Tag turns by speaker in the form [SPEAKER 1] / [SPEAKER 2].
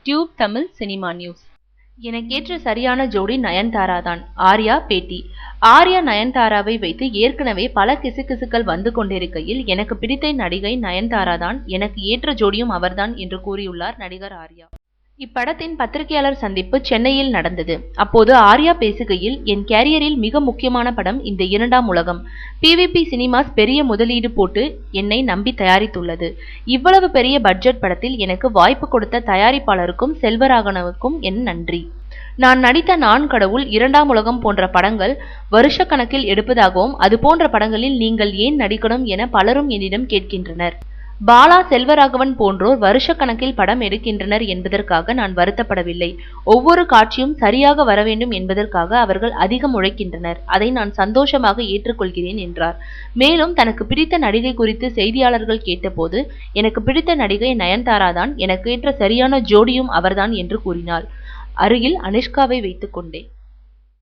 [SPEAKER 1] Tube Tamil cinema news. எனக்கேற்ற சரியான ஜோடி நயன்தாரா தான். ஆர்யா பேட்டி. ஆர்யா நயன்தாராவை வைத்து ஏற்கனவே பல கிசுகிசுக்கள் வந்து கொண்டிருக்கையில் எனக்கு பிடித்த நடிகை நயன்தாரா தான், எனக்கு ஏற்ற ஜோடியும் அவர்தான் என்று கூறியுள்ளார் நடிகர் ஆர்யா. இப்படத்தின் பத்திரிகையாளர் சந்திப்பு சென்னையில் நடந்தது. அப்போது ஆர்யா பேசுகையில், என் கேரியரில் மிக முக்கியமான படம் இந்த இரண்டாம் உலகம். PVP சினிமாஸ் பெரிய முதலீடு போட்டு என்னை நம்பி தயாரித்துள்ளது. இவ்வளவு பெரிய பட்ஜெட் படத்தில் எனக்கு வாய்ப்பு கொடுத்த தயாரிப்பாளருக்கும் செல்வராகவனுக்கும் என் நன்றி. நான் நடித்த நான் கடவுள், இரண்டாம் உலகம் போன்ற படங்கள் வருஷக்கணக்கில் எடுப்பதாகவும் அது போன்ற படங்களில் நீங்கள் ஏன் நடிக்கணும் என பலரும் என்னிடம் கேட்கின்றனர். பாலா, செல்வராகவன் போன்றோர் வருஷக்கணக்கில் படம் எடுக்கின்றனர் என்பதற்காக நான் வருத்தப்படவில்லை. ஒவ்வொரு காட்சியும் சரியாக வர வேண்டும் என்பதற்காக அவர்கள் அதிகம் உழைக்கின்றனர். அதை நான் சந்தோஷமாக ஏற்றுக்கொள்கிறேன் என்றார். மேலும் தனக்கு பிடித்த நடிகை குறித்து செய்தியாளர்கள் கேட்டபோது, எனக்கு பிடித்த நடிகை நயன்தாரா தான், எனக்கு ஏற்ற சரியான ஜோடியும் அவர்தான் என்று கூறினார். அருகில் அனுஷ்காவை வைத்துக் கொண்டேன்.